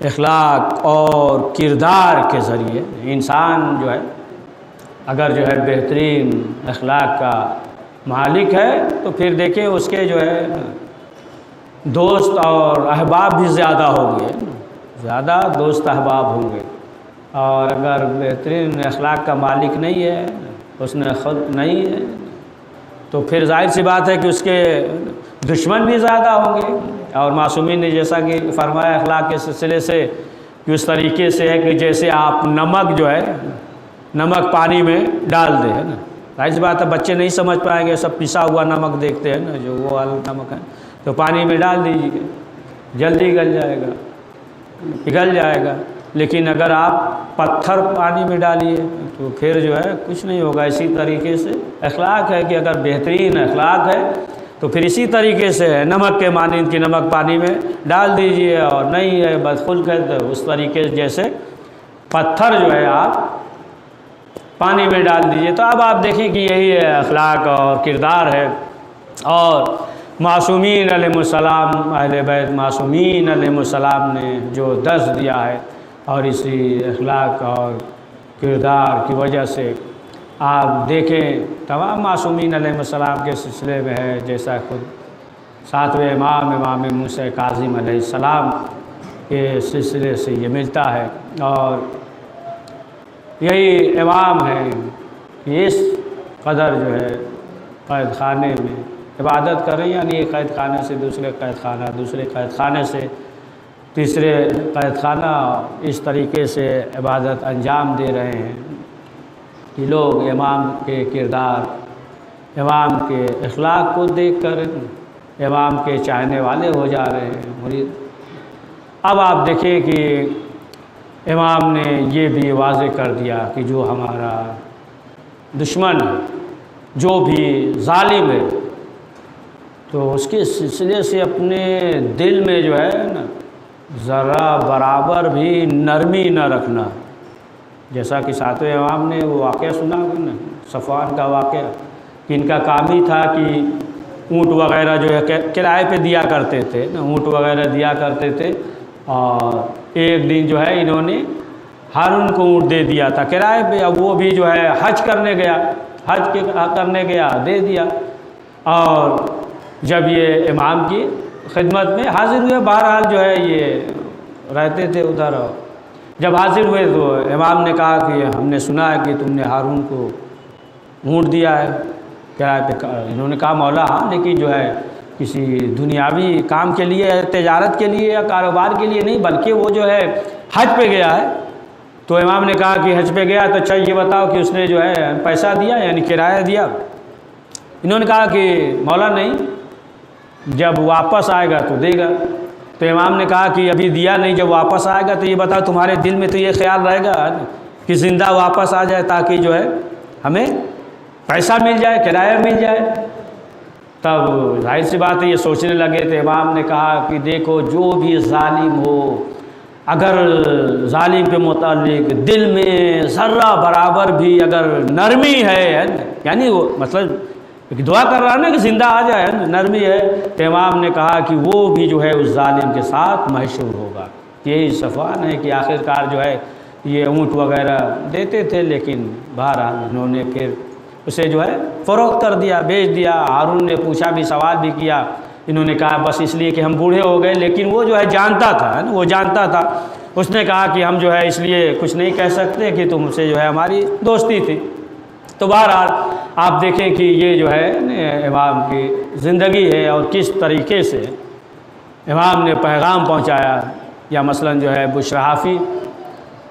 اخلاق اور کردار کے ذریعے انسان جو ہے اگر جو ہے بہترین اخلاق کا مالک ہے تو پھر دیکھیں اس کے جو ہے دوست اور احباب بھی زیادہ ہوں گے، زیادہ دوست احباب ہوں گے۔ اور اگر بہترین اخلاق کا مالک نہیں ہے، حسن خلق نہیں ہے، تو پھر ظاہر سی بات ہے کہ اس کے دشمن بھی زیادہ ہوں گے۔ اور معصومین نے جیسا کہ فرمایا اخلاق کے سلسلے سے کہ اس طریقے سے ہے کہ جیسے آپ نمک جو ہے نمک پانی میں ڈال دیں، ہے نا، ظاہر سی بات ہے بچے نہیں سمجھ پائیں گے، سب پسا ہوا نمک دیکھتے ہیں نا، جو وہ والا نمک ہے، تو پانی میں ڈال دیجیے، جلدی گل جائے گا، پگھل جائے گا۔ لیکن اگر آپ پتھر پانی میں ڈالیے تو پھر جو ہے کچھ نہیں ہوگا۔ اسی طریقے سے اخلاق ہے کہ اگر بہترین اخلاق ہے تو پھر اسی طریقے سے ہے، نمک کے مانند کی نمک پانی میں ڈال دیجئے، اور نہیں ہے بدخلق ہے تو اس طریقے سے جیسے پتھر جو ہے آپ پانی میں ڈال دیجئے۔ تو اب آپ دیکھیں کہ یہی ہے اخلاق اور کردار ہے۔ اور معصومین علیہ السلام، اہل بیت معصومین علیہ السلام نے جو درس دیا ہے، اور اسی اخلاق اور کردار کی وجہ سے آپ دیکھیں تمام معصومین علیہ السلام کے سلسلے میں ہے، جیسا خود ساتویں امام موسیٰ کاظم علیہ السلام کے سلسلے سے یہ ملتا ہے۔ اور یہی امام ہے کہ اس قدر جو ہے قید خانے میں عبادت کر رہے ہیں، یعنی ایک قید خانے سے دوسرے قید خانہ، دوسرے قید خانے سے تیسرے قید خانہ، اس طریقے سے عبادت انجام دے رہے ہیں کہ لوگ امام کے کردار، امام کے اخلاق کو دیکھ کر امام کے چاہنے والے ہو جا رہے ہیں، مرید۔ اب آپ دیکھیں کہ امام نے یہ بھی واضح کر دیا کہ جو ہمارا دشمن ہے، جو بھی ظالم ہے، تو اس کے سلسلے سے اپنے دل میں جو ہے نا ذرا برابر بھی نرمی نہ رکھنا۔ جیسا کہ ساتویں امام نے وہ واقعہ سنا نا، صفوان کا واقعہ، کہ ان کا کام ہی تھا کہ اونٹ وغیرہ جو ہے کرائے پہ دیا کرتے تھے نا، اونٹ وغیرہ دیا کرتے تھے، اور ایک دن جو ہے انہوں نے ہارون کو اونٹ دے دیا تھا کرائے پہ۔ اب وہ بھی جو ہے حج کرنے گیا، دے دیا، اور جب یہ امام کی خدمت میں حاضر ہوئے، بہرحال جو ہے یہ رہتے تھے ادھر، جب حاضر ہوئے تو امام نے کہا کہ ہم نے سنا ہے کہ تم نے ہارون کو اونٹ دیا ہے کرائے پہ۔ انہوں نے کہا مولا ہاں، لیکن جو ہے کسی دنیاوی کام کے لیے، تجارت کے لیے یا کاروبار کے لیے نہیں، بلکہ وہ جو ہے حج پہ گیا ہے۔ تو امام نے کہا کہ حج پہ گیا تو اچھا یہ بتاؤ کہ اس نے جو ہے پیسہ دیا، یعنی کرایہ دیا؟ انہوں نے کہا کہ مولا نہیں، جب واپس آئے گا تو دے گا۔ تو امام نے کہا کہ ابھی دیا نہیں، جب واپس آئے گا تو یہ بتاؤ تمہارے دل میں تو یہ خیال رہے گا کہ زندہ واپس آ جائے تاکہ جو ہے ہمیں پیسہ مل جائے، کرایہ مل جائے۔ تب ظاہر سی بات ہے یہ سوچنے لگے تو امام نے کہا کہ دیکھو جو بھی ظالم ہو، اگر ظالم کے متعلق دل میں ذرہ برابر بھی اگر نرمی ہے، یعنی وہ مطلب دعا کر رہا ہے نا کہ زندہ آ جائے، نرمی ہے، تو امام نے کہا کہ وہ بھی جو ہے اس ظالم کے ساتھ محشور ہوگا۔ یہی صفوان ہے کہ آخرکار جو ہے یہ اونٹ وغیرہ دیتے تھے، لیکن بہرحال انہوں نے پھر اسے جو ہے فروخت کر دیا، بیچ دیا۔ ہارون نے پوچھا بھی، سوال بھی کیا، انہوں نے کہا بس اس لیے کہ ہم بوڑھے ہو گئے، لیکن وہ جو ہے جانتا تھا، وہ جانتا تھا۔ اس نے کہا کہ ہم جو ہے اس لیے کچھ نہیں کہہ سکتے کہ تم سے جو ہے ہماری دوستی تھی۔ تو بہرحال آپ دیکھیں کہ یہ جو ہے امام کی زندگی ہے، اور کس طریقے سے امام نے پیغام پہنچایا۔ یا مثلا جو ہے بشرحافی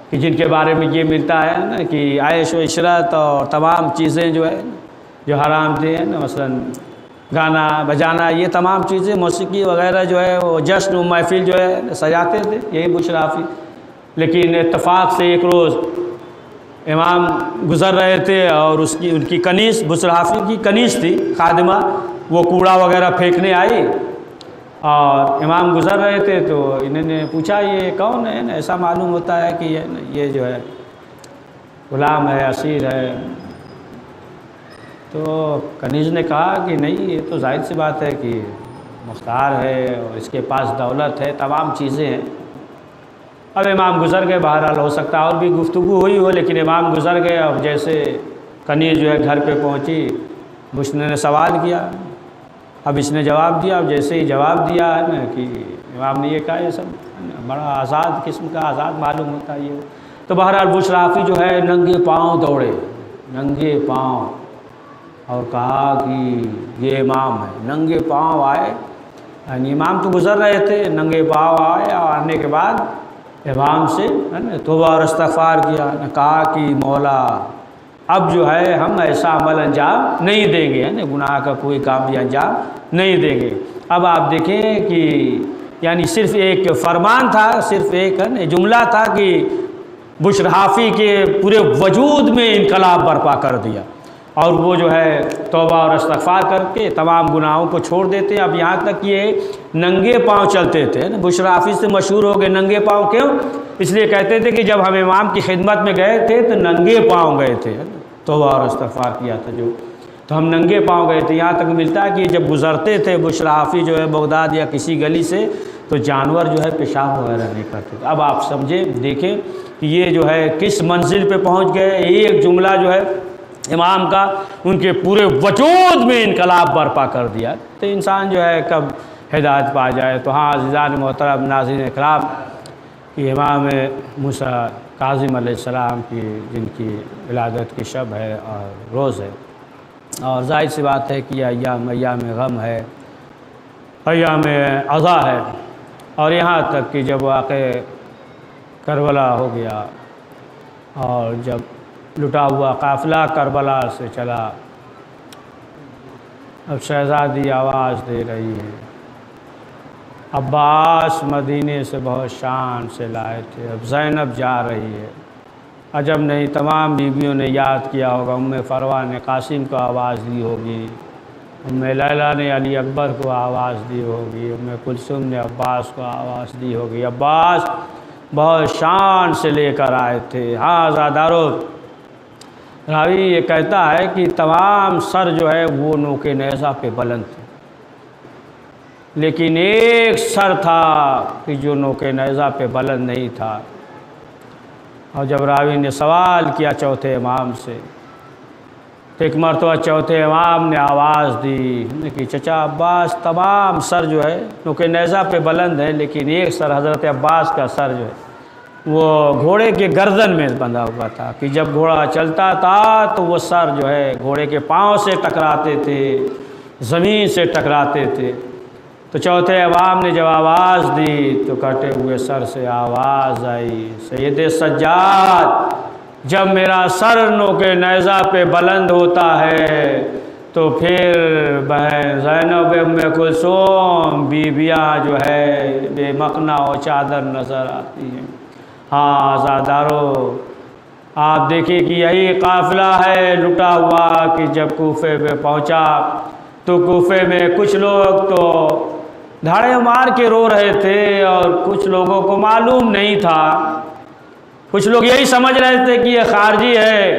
کہ جن کے بارے میں یہ ملتا ہے نا کہ عیش و عشرت اور تمام چیزیں جو ہے جو حرام تھے نا، مثلا گانا بجانا، یہ تمام چیزیں، موسیقی وغیرہ جو ہے وہ جشن و محفل جو ہے سجاتے تھے، یہی بشرحافی۔ لیکن اتفاق سے ایک روز امام گزر رہے تھے، اور ان کی کنیز، بشرحافی کی کنیز تھی خادمہ، وہ کوڑا وغیرہ پھینکنے آئی، اور امام گزر رہے تھے تو انہوں نے پوچھا یہ کون ہے؟ ایسا معلوم ہوتا ہے کہ یہ جو ہے غلام ہے، اسیر ہے۔ تو کنیز نے کہا کہ نہیں، یہ تو ظاہر سی بات ہے کہ مختار ہے، اور اس کے پاس دولت ہے، تمام چیزیں ہیں۔ اب امام گزر گئے، بہرحال ہو سکتا ہے اور بھی گفتگو ہوئی ہو، لیکن امام گزر گئے۔ اب جیسے کنیز جو ہے گھر پہ پہنچی، بشنے نے سوال کیا، اب اس نے جواب دیا۔ اب جیسے ہی جواب دیا ہے نا کہ امام نے یہ کہا، یہ سب بڑا آزاد قسم کا، آزاد معلوم ہوتا ہے یہ۔ تو بہرحال بشرافی جو ہے ننگے پاؤں دوڑے، ننگے پاؤں، اور کہا کہ یہ امام ہے۔ ننگے پاؤں آئے، یعنی امام تو گزر رہے تھے، ننگے پاؤں آئے، اور آنے کے بعد امام سے توبہ اور استغفار کیا، کہا کہ مولا اب جو ہے ہم ایسا عمل انجام نہیں دیں گے، گناہ کا کوئی کام بھی انجام نہیں دیں گے۔ اب آپ دیکھیں کہ یعنی صرف ایک فرمان تھا، صرف ایک جملہ تھا کہ بشرحافی کے پورے وجود میں انقلاب برپا کر دیا، اور وہ جو ہے توبہ اور استغفار کر کے تمام گناہوں کو چھوڑ دیتے ہیں۔ اب یہاں تک یہ ننگے پاؤں چلتے تھے، بشرحافی سے مشہور ہو گئے ننگے پاؤں، کیوں؟ اس لیے کہتے تھے کہ جب ہم امام کی خدمت میں گئے تھے تو ننگے پاؤں گئے تھے، توبہ اور استغفار کیا تھا جو، تو ہم ننگے پاؤں گئے تھے۔ یہاں تک ملتا ہے کہ جب گزرتے تھے بشرحافی جو ہے بغداد یا کسی گلی سے، تو جانور جو ہے پیشاب وغیرہ نہیں کرتے تھے۔ اب آپ سمجھیں، دیکھیں کہ یہ جو ہے کس منزل پہ پہنچ گئے، ایک جملہ جو ہے امام کا ان کے پورے وجود میں انقلاب برپا کر دیا۔ تو انسان جو ہے کب ہدایت پا جائے۔ تو ہاں عزیزان محترم، ناظرین اکرام، کہ امام موسیٰ کاظم علیہ السلام کی جن کی ولادت کی شب ہے اور روز ہے، اور ظاہر سی بات ہے کہ یہ ایام غم ہے، ایام عزا ہے، اور یہاں تک کہ جب واقع کربلا ہو گیا اور جب لٹا ہوا قافلہ کربلا سے چلا، اب شہزادی آواز دے رہی ہے، عباس مدینے سے بہت شان سے لائے تھے، اب زینب جا رہی ہے۔ عجب نہیں، تمام بیویوں نے یاد کیا ہوگا، ام فروہ نے قاسم کو آواز دی ہوگی، ام لیلہ نے علی اکبر کو آواز دی ہوگی، ام کلثوم نے عباس کو آواز دی ہوگی، عباس بہت شان سے لے کر آئے تھے۔ ہاں عزادارو، راوی یہ کہتا ہے کہ تمام سر جو ہے وہ نوک نیزہ پہ بلند تھے، لیکن ایک سر تھا کہ جو نوک نیزہ پہ بلند نہیں تھا۔ اور جب راوی نے سوال کیا چوتھے امام سے، تو ایک مرتبہ چوتھے امام نے آواز دی کہ چچا عباس، تمام سر جو ہے نوک نیزہ پہ بلند ہے، لیکن ایک سر حضرت عباس کا سر جو ہے وہ گھوڑے کے گردن میں بندھا ہوا تھا، کہ جب گھوڑا چلتا تھا تو وہ سر جو ہے گھوڑے کے پاؤں سے ٹکراتے تھے، زمین سے ٹکراتے تھے۔ تو چوتھے امام نے جب آواز دی تو کٹے ہوئے سر سے آواز آئی، سید سجاد، جب میرا سر نوک نیزہ پہ بلند ہوتا ہے تو پھر بہن زینب ام کلثوم بیویاں جو ہے بے مقنا و چادر نظر آتی ہیں۔ ہاں عزادارو، آپ دیکھیں کہ یہی قافلہ ہے لٹا ہوا کہ جب کوفے پہ پہنچا تو کوفے میں کچھ لوگ تو دھاڑے مار کے رو رہے تھے، اور کچھ لوگوں کو معلوم نہیں تھا، کچھ لوگ یہی سمجھ رہے تھے کہ یہ خارجی ہے،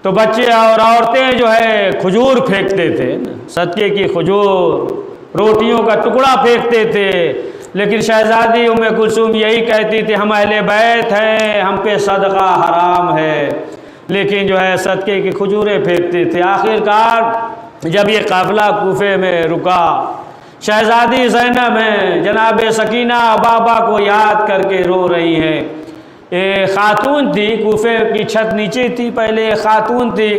تو بچے اور عورتیں جو ہے کھجور پھینکتے تھے، صدقے کی کھجور، روٹیوں کا ٹکڑا پھینکتے تھے، لیکن شہزادی ام کلثوم یہی کہتی تھی ہم اہل بیت ہیں، ہم پہ صدقہ حرام ہے، لیکن جو ہے صدقے کی کھجوریں پھینکتے تھے۔ آخرکار جب یہ قافلہ کوفے میں رکا، شہزادی زینب ہیں جناب سکینہ بابا کو یاد کر کے رو رہی ہیں۔ ایک خاتون تھی، کوفے کی چھت نیچے تھی، پہلے ایک خاتون تھی،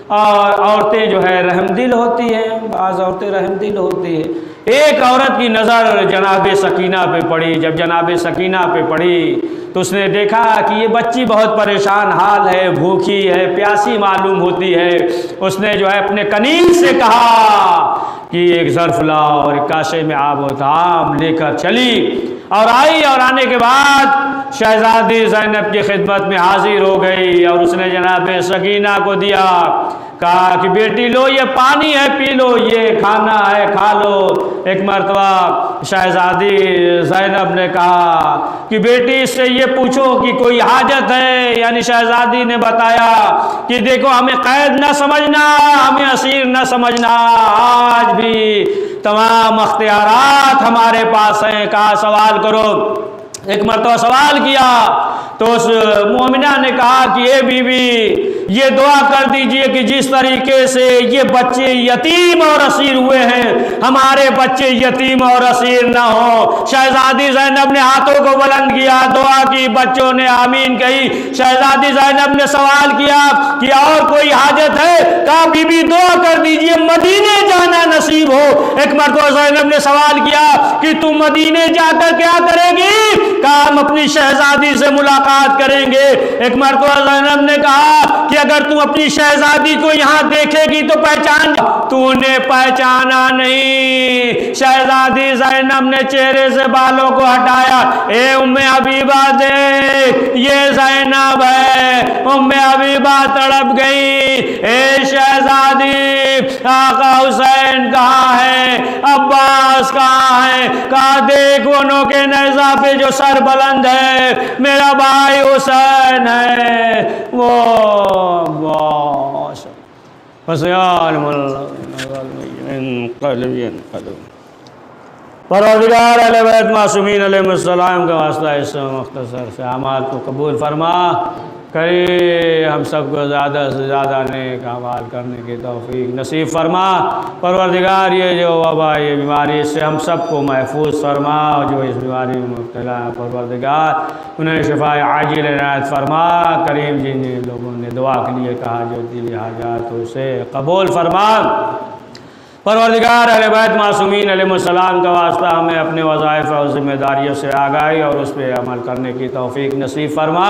اور عورتیں جو ہے رحم دل ہوتی ہیں، بعض عورتیں رحم دل ہوتی ہیں۔ ایک عورت کی نظر جناب سکینہ پہ پڑی، جب جناب سکینہ پہ پڑی تو اس نے دیکھا کہ یہ بچی بہت پریشان حال ہے، بھوکی ہے، پیاسی معلوم ہوتی ہے۔ اس نے جو ہے اپنے کنیز سے کہا کہ ایک ظرف لاؤ، اور ایک کاشے میں آب و طعام لے کر چلی اور آئی، اور آنے کے بعد شہزادی زینب کی خدمت میں حاضر ہو گئی، اور اس نے جناب سکینہ کو دیا، کہا کہ بیٹی لو یہ پانی ہے پی لو، یہ کھانا ہے کھا لو۔ ایک مرتبہ شہزادی زینب نے کہا کہ بیٹی اس سے یہ پوچھو کہ کوئی حاجت ہے، یعنی شہزادی نے بتایا کہ دیکھو ہمیں قید نہ سمجھنا، ہمیں اسیر نہ سمجھنا، آج بھی تمام اختیارات ہمارے پاس ہیں، کہا سوال کرو۔ ایک مرتبہ سوال کیا تو اس مومنہ نے کہا کہ اے بی بی یہ دعا کر دیجئے کہ جس طریقے سے یہ بچے یتیم اور اسیر ہوئے ہیں ہمارے بچے یتیم اور اسیر نہ ہوں۔ شہزادی زینب نے ہاتھوں کو بلند کیا، دعا کی، بچوں نے آمین کہی۔ شہزادی زینب نے سوال کیا کہ اور کوئی حاجت ہے؟ کہا بی بی دعا کر دیجئے مدینے جانا نصیب ہو۔ ایک مرتبہ زینب نے سوال کیا کہ تم مدینے جا کر کیا کرے گی؟ کہا ہم اپنی شہزادی سے ملاقات کریں گے۔ ایک مرتبہ زینب نے کہا کہ اگر تم اپنی شہزادی کو یہاں دیکھے گی تو پہچان جا۔ تو نے پہچانا نہیں۔ شہزادی زینب نے چہرے سے بالوں کو ہٹایا، اے ام حبیبہ دیکھ یہ زینب ہے۔ ام حبیبہ تڑپ گئی، اے شہزادی آقا حسین کہاں ہے؟ عباس کہاں ہے؟ کہا دیکھ وہ نوکے نیزہ پہ جو سر بلند ہے میرا بھائی حسین ہے، وہ عباس فسیعلم پروردگار اہل بیت معصومین علیہ السلام کا واسطہ اس مختصر سے اعمال کو قبول فرما، کرے ہم سب کو زیادہ سے زیادہ نیک اعمال کرنے کی توفیق نصیب فرما۔ پروردگار یہ جو وبا یہ بیماری اس سے ہم سب کو محفوظ فرما، جو اس بیماری میں مبتلا ہے پروردگار انہیں شفاء عاجل عنایت فرما۔ کریم جن لوگوں نے دعا کے لیے کہا جو دلی حاجات اسے قبول فرما۔ پروردگار اہل بیت معصومین علیہ السلام کا واسطہ ہمیں اپنے وظائف اور ذمہ داریوں سے آگاہی اور اس پہ عمل کرنے کی توفیق نصیب فرما۔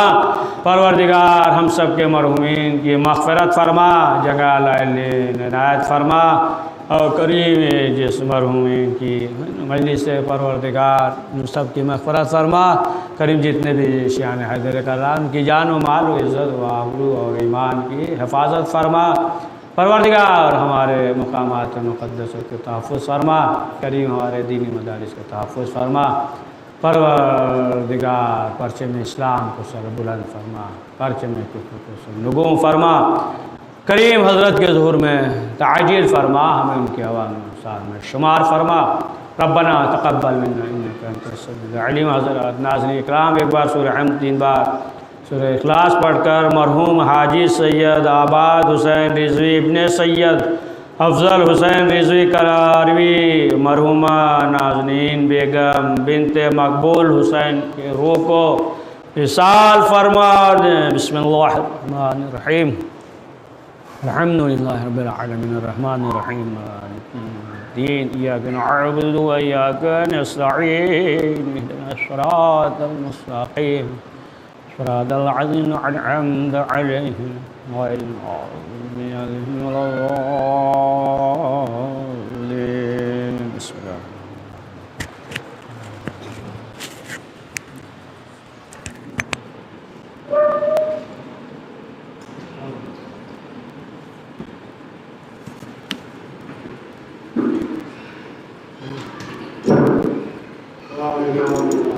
پروردگار ہم سب کے مرحومین کی مغفرت فرما، جگہ عنایت فرما، اور کریم جس مرحومین کی مجلس سے پروردگار ہم سب کی مغفرت فرما۔ کریم جتنے بھی شیعان حیدر کرام کی جان و مال و عزت و آبرو اور ایمان کی حفاظت فرما۔ پروردگار ہمارے مقامات مقدس کے تحفظ فرما، کریم ہمارے دینی مدارس کے تحفظ فرما۔ پروردگار پرچم اسلام کو سر بلند فرما، پرچم کفر کو سر نگوں فرما۔ کریم حضرت کے ظہور میں تعجیل فرما، ہمیں ان کے عوام میں شمار فرما۔ ربنا تقبل منا انک انت السمیع العلیم۔ حضرات ناظرین اکرام ایک بار سورہ حمد 3 بار سورہ اخلاص پڑھ کر مرحوم حاجی سید آباد حسین رضوی ابن سید افضل حسین رضوی کراروی، مرحومہ نازنین بیگم بنت مقبول حسین کے روح کو اصال فرما دیں۔ بسم اللہ الرحمن الرحیم، الحمدللہ رب العالمین الرحمن الرحیم مالک یوم الدین، ایاک نعبد و ایاک نستعین، اہدنا الصراط المستقیم صراط الذین انعمت علیہم غیر المغضوب علیہم ولا الضالین۔ بسم اللہ۔ السلام علیکم۔